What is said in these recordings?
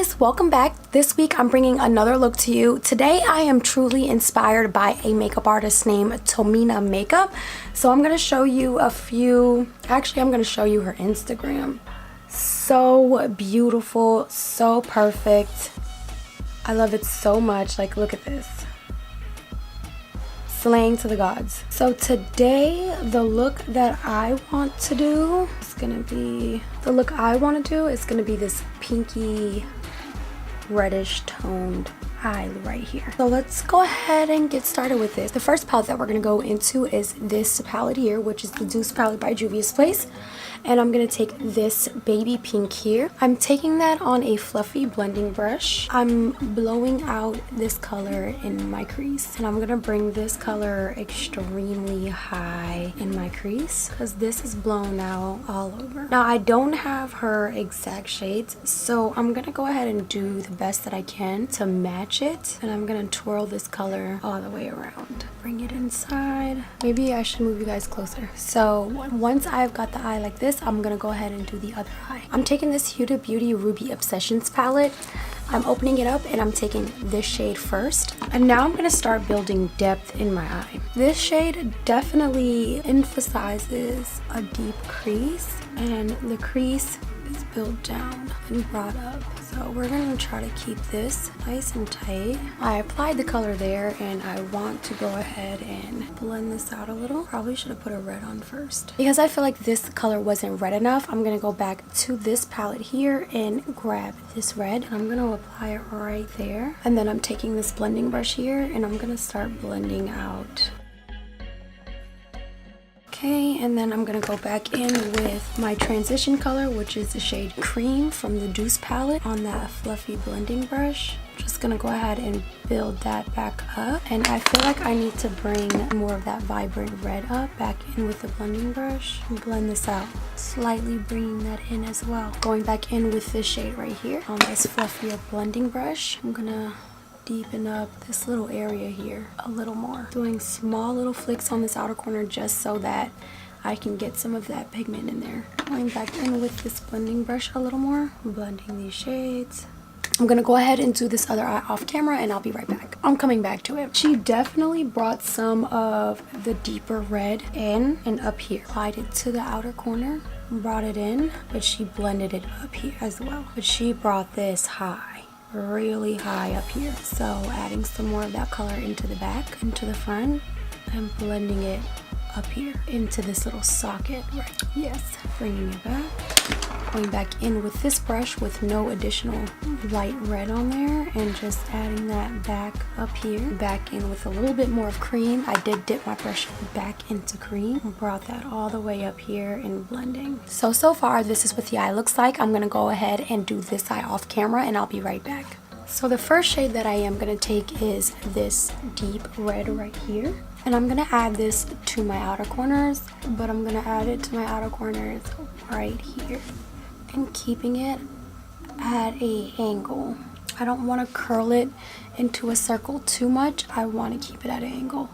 guys, welcome back. This week I'm bringing another look to you. Today I am truly inspired by a makeup artist named Tomina Makeup. So I'm going to show you a few, actually I'm going to show you her Instagram. So beautiful, so perfect. I love it so much. Like, look at this. Slaying to the gods. So today the look that I want to do is gonna be this pinky reddish toned eye right here. So let's go ahead and get started with this. The first palette that we're gonna go into is this palette here, which is the Deuce Palette by Juvias Place. And I'm gonna take this baby pink here. I'm taking that on a fluffy blending brush. I'm blowing out this color in my crease, and I'm gonna bring this color extremely high in my crease because this is blown out all over. Now I don't have her exact shades, so I'm gonna go ahead and do the best that I can to match it, and I'm gonna twirl this color all the way around. Bring it inside. Maybe I should move you guys closer. So once I've got the eye like this, I'm gonna go ahead and do the other eye. I'm taking this Huda Beauty Ruby Obsessions palette. I'm opening it up and I'm taking this shade first. And now I'm gonna start building depth in my eye. This shade definitely emphasizes a deep crease, and the crease is built down and brought up. So we're gonna try to keep this nice and tight. I applied the color there and I want to go ahead and blend this out a little. Probably should have put a red on first. Because I feel like this color wasn't red enough, I'm gonna go back to this palette here and grab this red. And I'm gonna apply it right there. And then I'm taking this blending brush here and I'm gonna start blending out. Okay, and then I'm gonna go back in with my transition color, which is the shade Cream from the Deuce palette, on that fluffy blending brush. Just gonna go ahead and build that back up, and I feel like I need to bring more of that vibrant red up back in with the blending brush and blend this out, slightly bringing that in as well. Going back in with this shade right here on this fluffier blending brush. I'm gonna deepen up this little area here a little more, doing small little flicks on this outer corner just so that I can get some of that pigment in there. Going back in with this blending brush a little more, blending these shades. I'm gonna go ahead and do this other eye off camera and I'll be right back. I'm coming back to it. She definitely brought some of the deeper red in and up here. Applied it to the outer corner, brought it in, but she blended it up here as well. But she brought this high, really high up here. So adding some more of that color into the back, into the front, and blending it up here into this little socket right. Yes, bringing it back. Going back in with this brush with no additional light red on there, and just adding that back up here. Back in with a little bit more of cream. I did dip my brush back into cream and brought that all the way up here and blending. So far this is what the eye looks like. I'm gonna go ahead and do this eye off camera and I'll be right back. So the first shade that I am gonna take is this deep red right here. And I'm gonna add this to my outer corners, but I'm gonna add it to my outer corners right here. And keeping it at an angle. I don't want to curl it into a circle too much. I want to keep it at an angle.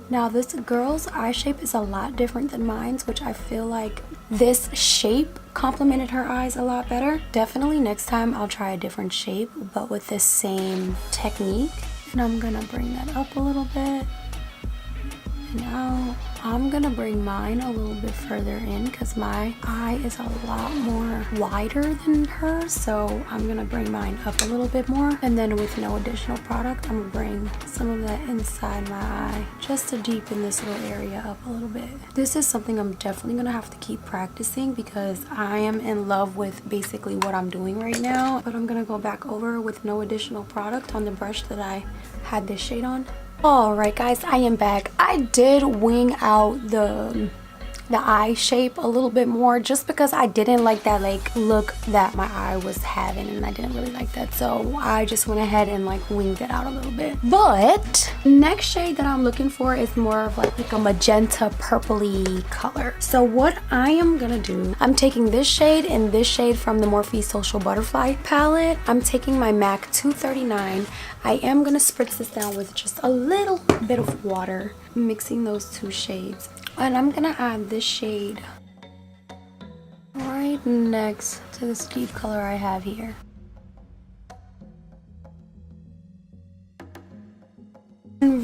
Now this girl's eye shape is a lot different than mine's, which I feel like this shape complemented her eyes a lot better. Definitely next time I'll try a different shape, but with the same technique. And I'm gonna bring that up a little bit. Now I'm gonna bring mine a little bit further in because my eye is a lot more wider than hers, so I'm gonna bring mine up a little bit more. And then with no additional product, I'm gonna bring some of that inside my eye just to deepen this little area up a little bit. This is something I'm definitely gonna have to keep practicing because I am in love with basically what I'm doing right now. But I'm gonna go back over with no additional product on the brush that I had this shade on. Alright guys, I am back. I did wing out the eye shape a little bit more just because I didn't like that like look that my eye was having, and I didn't really like that, so I just went ahead and like winged it out a little bit. But next shade that I'm looking for is more of like a magenta purpley color. So what I am gonna do, I'm taking this shade and this shade from the Morphe Social Butterfly palette. I'm taking my MAC 239. I am gonna spritz this down with just a little bit of water, mixing those two shades. And I'm gonna add this shade right next to this deep color I have here.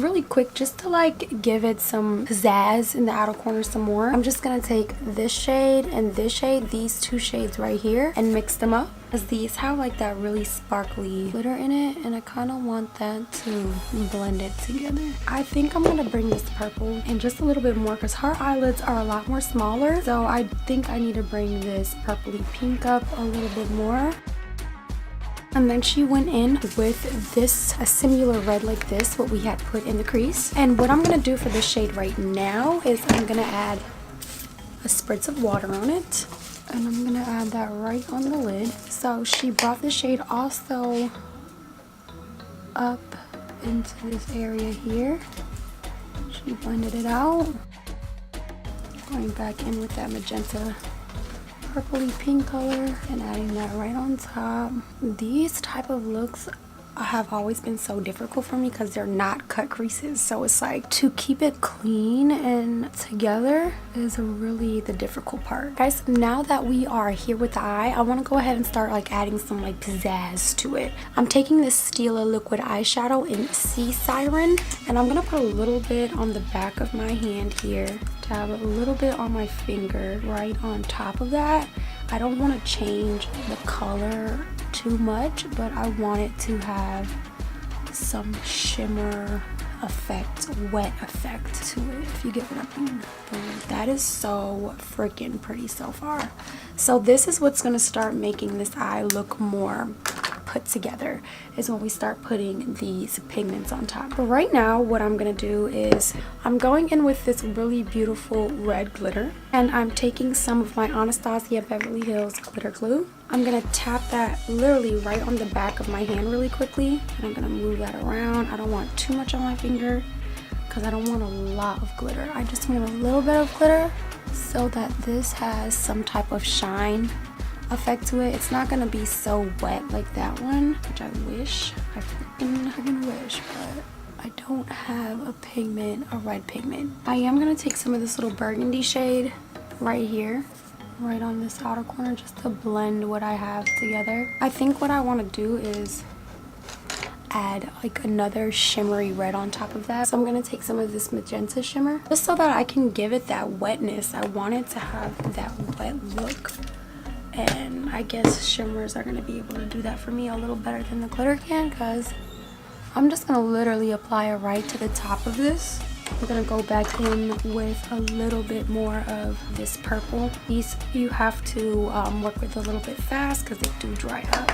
really quick, just to like give it some pizzazz in the outer corner some more, I'm just gonna take this shade and this shade, these two shades right here, and mix them up, because these have like that really sparkly glitter in it, and I kind of want that to blend it together. I think I'm gonna bring this purple in just a little bit more, because her eyelids are a lot more smaller, so I think I need to bring this purpley pink up a little bit more. And then she went in with this, a similar red like this, what we had put in the crease. And what I'm gonna do for this shade right now is I'm gonna add a spritz of water on it. And I'm gonna add that right on the lid. So she brought the shade also up into this area here. She blended it out. Going back in with that magenta purpley pink color and adding that right on top. These type of looks have always been so difficult for me because they're not cut creases, so it's like to keep it clean and together is really the difficult part. Guys, now that we are here with the eye, I want to go ahead and start like adding some like pizzazz to it. I'm taking this Stila liquid eyeshadow in Sea Siren, and I'm gonna put a little bit on the back of my hand here, dab a little bit on my finger right on top of that. I don't want to change the color too much, but I want it to have some shimmer effect, wet effect to it, if you get what I mean. But that is so freaking pretty so far. So this is what's going to start making this eye look more put together, is when we start putting these pigments on top. But right now what I'm gonna do is I'm going in with this really beautiful red glitter, and I'm taking some of my Anastasia Beverly Hills glitter glue. I'm gonna tap that literally right on the back of my hand really quickly, and I'm gonna move that around. I don't want too much on my finger because I don't want a lot of glitter. I just want a little bit of glitter so that this has some type of shine effect to it. It's not gonna be so wet like that one, which I wish. I freaking wish, but I don't have a pigment, a red pigment. I am gonna take some of this little burgundy shade right here, right on this outer corner, just to blend what I have together. I think what I want to do is add like another shimmery red on top of that. So I'm going to take some of this magenta shimmer just so that I can give it that wetness. I want it to have that wet look, and I guess shimmers are going to be able to do that for me a little better than the glitter can, because I'm just going to literally apply it right to the top of this. I'm going to go back in with a little bit more of this purple. These you have to work with a little bit fast because they do dry up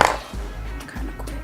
kind of quick.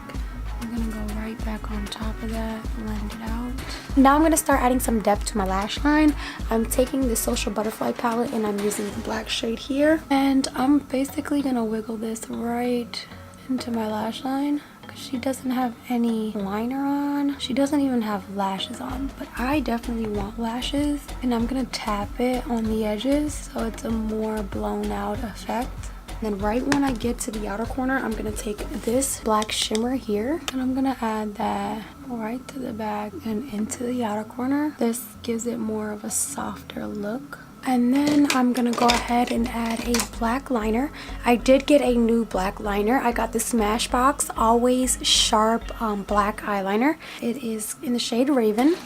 I'm going to go right back on top of that, blend it out. Now I'm going to start adding some depth to my lash line. I'm taking the Social Butterfly palette and I'm using the black shade here. And I'm basically going to wiggle this right into my lash line. She doesn't have any liner on. She doesn't even have lashes on, but I definitely want lashes. And I'm gonna tap it on the edges so it's a more blown out effect. And then right when I get to the outer corner, I'm gonna take this black shimmer here and I'm gonna add that right to the back and into the outer corner. This gives it more of a softer look. And then I'm gonna go ahead and add a black liner. I did get a new black liner. I got the Smashbox Always Sharp black eyeliner. It is in the shade Raven.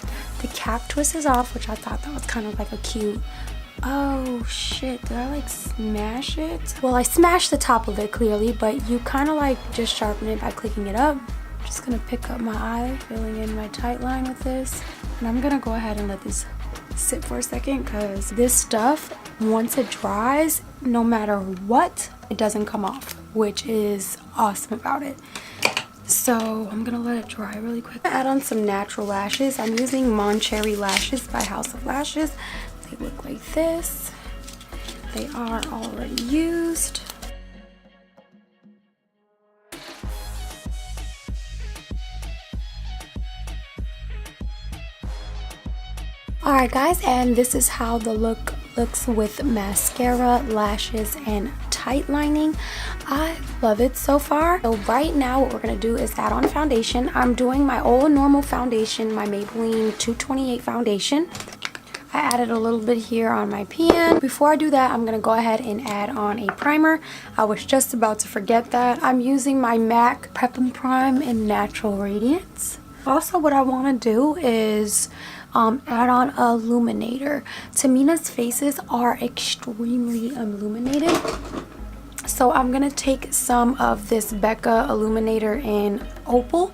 The cap twist is off, which I thought that was kind of like a cute... Oh shit, did I like smash it? Well, I smashed the top of it clearly, but you kind of like just sharpen it by clicking it up. I'm just gonna pick up my eye, filling in my tight line with this. And I'm gonna go ahead and let this sit for a second, because this stuff, once it dries, no matter what, it doesn't come off, which is awesome about it. So I'm gonna let it dry really quick. Add on some natural lashes. I'm using Cherry lashes by House of Lashes. They look like this. They are already used. Alright guys, and this is how the look looks with mascara, lashes, and tight lining. I love it so far. So right now what we're going to do is add on foundation. I'm doing my old normal foundation, my Maybelline 228 foundation. I added a little bit here on my pan. Before I do that, I'm going to go ahead and add on a primer. I was just about to forget that. I'm using my MAC Prep and Prime in Natural Radiance. Also, what I want to do is add on a illuminator. Tamina's faces are extremely illuminated. So I'm going to take some of this Becca illuminator in Opal.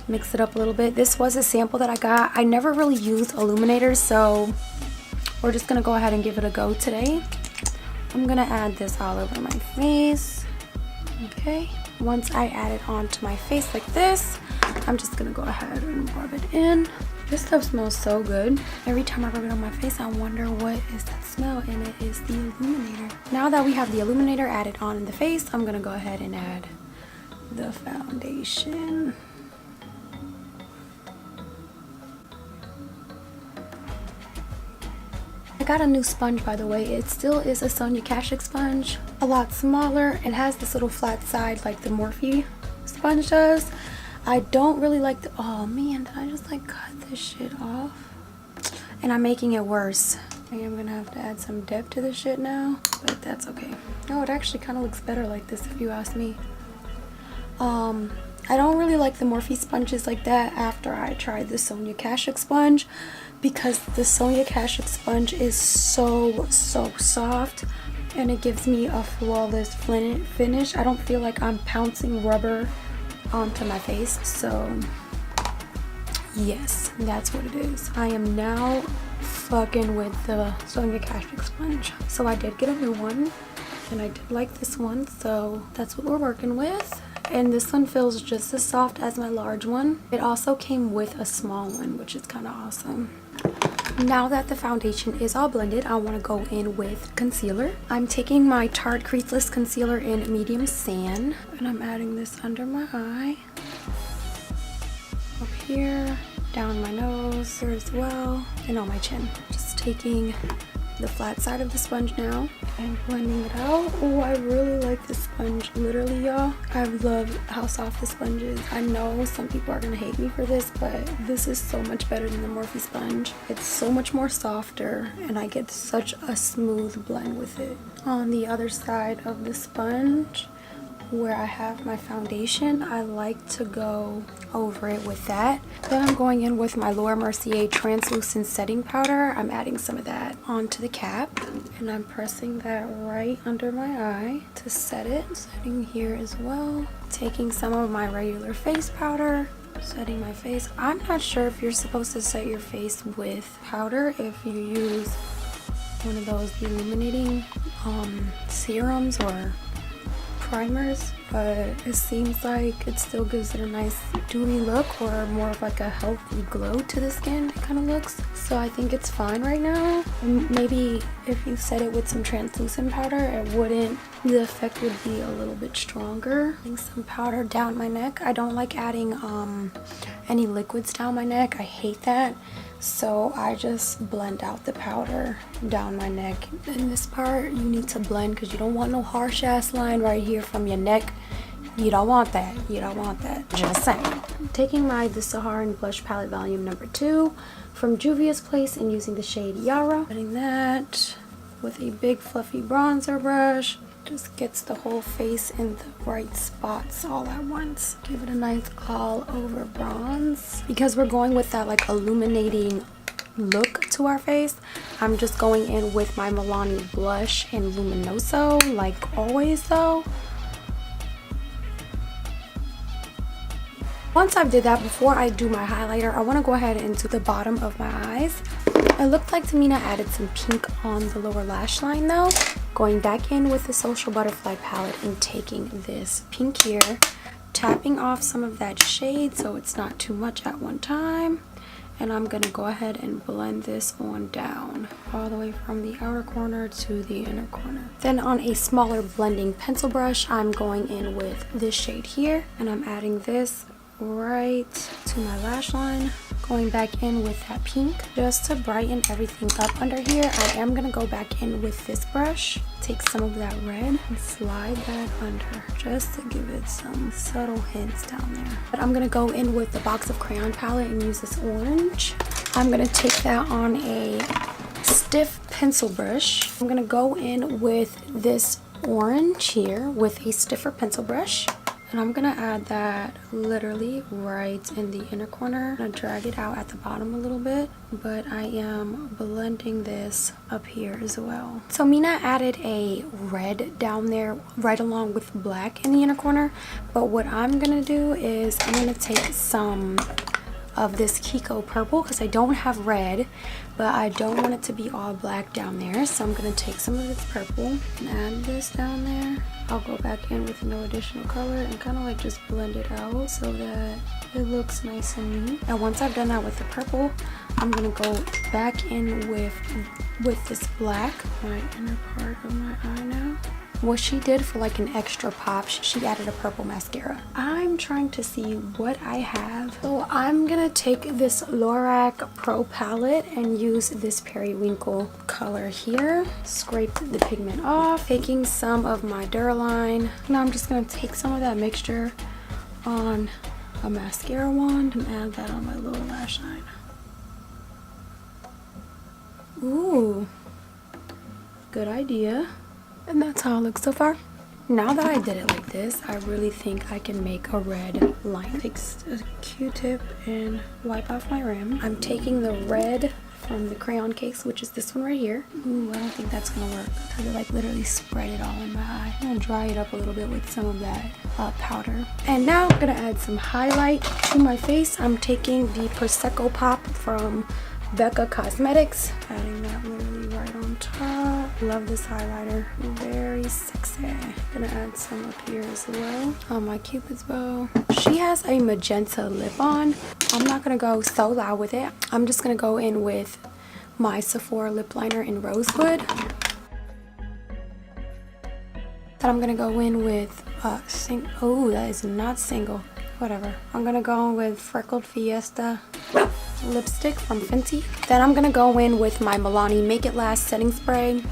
Mix it up a little bit. This was a sample that I got. I never really used illuminators, so we're just going to go ahead and give it a go today. I'm going to add this all over my face. Okay. Once I add it onto my face like this, I'm just going to go ahead and rub it in. This stuff smells so good. Every time I rub it on my face, I wonder what is that smell, and it is the illuminator. Now that we have the illuminator added on in the face, I'm going to go ahead and add the foundation. I got a new sponge, by the way. It still is a Sonia Kashuk sponge, a lot smaller. It has this little flat side like the Morphe sponge does. I don't really like the, oh man, did I just like cut this shit off? And I'm making it worse. I am gonna have to add some depth to this shit now, but that's okay. No, it actually kind of looks better like this if you ask me. I don't really like the Morphe sponges like that after I tried the Sonia Kashuk sponge, because the Sonia Kashuk sponge is so soft and it gives me a flawless finish. I don't feel like I'm pouncing rubber onto my face. So yes, that's what it is. I am now fucking with the Sonia Kashuk sponge. So I did get a new one and I did like this one, so that's what we're working with. And this one feels just as soft as my large one. It also came with a small one, which is kind of awesome. Now that the foundation is all blended, I want to go in with concealer. I'm taking my Tarte Creaseless Concealer in Medium Sand, and I'm adding this under my eye, up here, down my nose, here as well, and on my chin. Just taking the flat side of the sponge now and blending it out. Oh, I really like this sponge. Literally, y'all, I love how soft the sponge is. I know some people are gonna hate me for this, but this is so much better than the Morphe sponge. It's so much more softer and I get such a smooth blend with it. On the other side of the sponge, where I have my foundation, I like to go over it with that. Then I'm going in with my Laura Mercier translucent setting powder. I'm adding some of that onto the cap and I'm pressing that right under my eye to set it. Setting here as well. Taking some of my regular face powder, setting my face. I'm not sure if you're supposed to set your face with powder if you use one of those illuminating serums or primers, but it seems like it still gives it a nice dewy look, or more of like a healthy glow to the skin, it kind of looks. So I think it's fine right now. Maybe if you set it with some translucent powder, it wouldn't, the effect would be a little bit stronger. Adding some powder down my neck. I don't like adding any liquids down my neck. I hate that. So I just blend out the powder down my neck. In this part, you need to blend because you don't want no harsh ass line right here from your neck. You don't want that. You don't want that. Just saying. Taking the Saharan blush palette volume number 2 from Juvia's Place and using the shade Yara. Putting that with a big fluffy bronzer brush. Just gets the whole face in the right spots all at once. Give it a nice all over bronze. Because we're going with that like illuminating look to our face, I'm just going in with my Milani blush in Luminoso, like always though. Once I've did that, before I do my highlighter, I want to go ahead and do the bottom of my eyes. It looked like Tomina added some pink on the lower lash line though. Going back in with the Social Butterfly palette and taking this pink here, tapping off some of that shade so it's not too much at one time. And I'm going to go ahead and blend this on down all the way from the outer corner to the inner corner. Then on a smaller blending pencil brush, I'm going in with this shade here and I'm adding this right to my lash line, going back in with that pink just to brighten everything up under here. I am gonna go back in with this brush, take some of that red and slide that under just to give it some subtle hints down there. But I'm gonna go in with the Box of Crayon palette and use this orange. I'm gonna take that on a stiff pencil brush. I'm gonna go in with this orange here with a stiffer pencil brush. And I'm gonna add that literally right in the inner corner. I'm gonna drag it out at the bottom a little bit, but I am blending this up here as well. Tomina added a red down there right along with black in the inner corner, but what I'm gonna do is I'm gonna take some of this Kiko purple because I don't have red, but I don't want it to be all black down there, so I'm gonna take some of this purple and add this down there. I'll go back in with no additional color and kind of like just blend it out so that it looks nice and neat. And once I've done that with the purple, I'm gonna go back in with this black, my inner part of my eye now. What she did for like an extra pop, she added a purple mascara. I'm trying to see what I have. So I'm gonna take this Lorac Pro palette and use this periwinkle color here. Scrape the pigment off, taking some of my duraline. Now I'm just gonna take some of that mixture on a mascara wand and add that on my lower lash line. Ooh, good idea. And that's how it looks so far. Now that I did it like this, I really think I can make a red line. Take a Q-tip and wipe off my rim. I'm taking the red from the Crayon case, which is this one right here. Ooh, I don't think that's gonna work because it like literally spread it all in my eye. I'm gonna dry it up a little bit with some of that powder. And now I'm gonna add some highlight to my face. I'm taking the Prosecco Pop from Becca Cosmetics, adding that literally right on top. Love this highlighter, very sexy. Gonna add some up here as well on my Cupid's bow. She has a magenta lip on. I'm not gonna go so loud with it. I'm just gonna go in with my Sephora lip liner in Rosewood. Then I'm gonna go in with oh, that is not single. Whatever. I'm gonna go in with Freckled Festa lipstick from Fenty. Then I'm gonna go in with my Milani Make It Last setting spray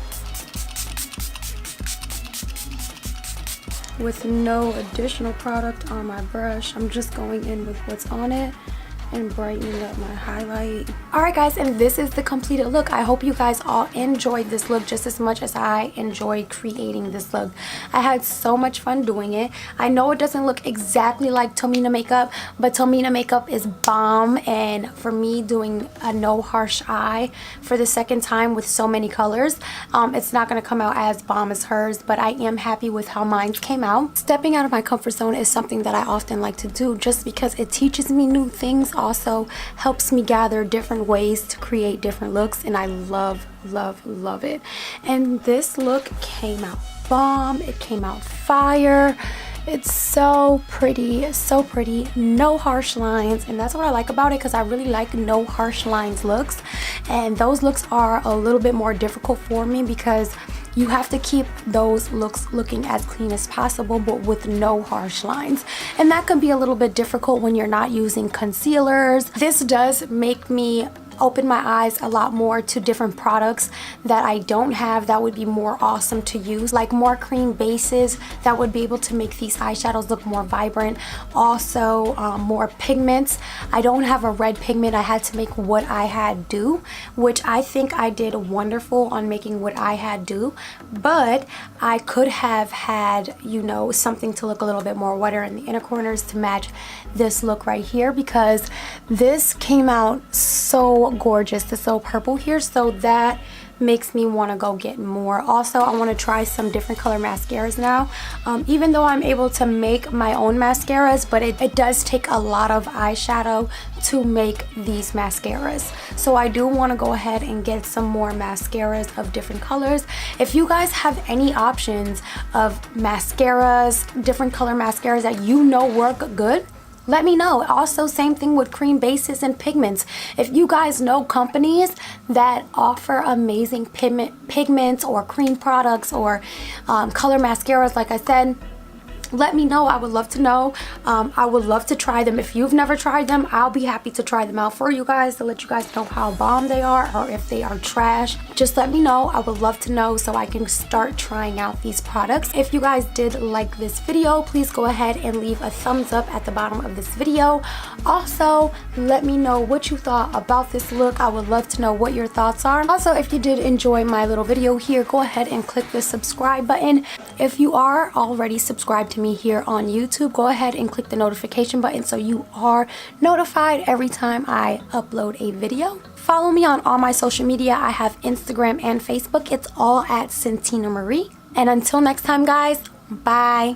with no additional product on my brush. I'm just going in with what's on it and brightening up my highlight. Alright guys, and this is the completed look. I hope you guys all enjoyed this look just as much as I enjoyed creating this look. I had so much fun doing it. I know it doesn't look exactly like Tomina Makeup, but Tomina Makeup is bomb, and for me doing a no harsh eye for the second time with so many colors, it's not going to come out as bomb as hers, but I am happy with how mine came out. Stepping out of my comfort zone is something that I often like to do just because it teaches me new things, also helps me gather different ways to create different looks, and I love it. And this look came out bomb. It came out fire. It's so pretty, no harsh lines, and that's what I like about it, because I really like no harsh lines looks, and those looks are a little bit more difficult for me because you have to keep those looks looking as clean as possible, but with no harsh lines. And that can be a little bit difficult when you're not using concealers. This does make me open my eyes a lot more to different products that I don't have that would be more awesome to use, like more cream bases that would be able to make these eyeshadows look more vibrant. Also more pigments. I don't have a red pigment. I had to make what I had do, which I think I did wonderful on making what I had do, but I could have had, you know, something to look a little bit more wetter in the inner corners to match this look right here, because this came out so gorgeous, this little purple here, so that makes me want to go get more. Also, I want to try some different color mascaras now, even though I'm able to make my own mascaras, but it does take a lot of eyeshadow to make these mascaras. So I do want to go ahead and get some more mascaras of different colors. If you guys have any options of mascaras, different color mascaras that you know work good, let me know. Also, same thing with cream bases and pigments. If you guys know companies that offer amazing pigments or cream products or color mascaras, like I said, let me know. I would love to know. I would love to try them. If you've never tried them, I'll be happy to try them out for you guys to let you guys know how bomb they are, or if they are trash. Just let me know. I would love to know so I can start trying out these products. If you guys did like this video, please go ahead and leave a thumbs up at the bottom of this video. Also, let me know what you thought about this look. I would love to know what your thoughts are. Also, if you did enjoy my little video here, go ahead and click the subscribe button. If you are already subscribed to me, me here on YouTube, go ahead and click the notification button so you are notified every time I upload a video. Follow me on all my social media. I have Instagram and Facebook. It's all at Santina Marie. And until next time, guys, bye.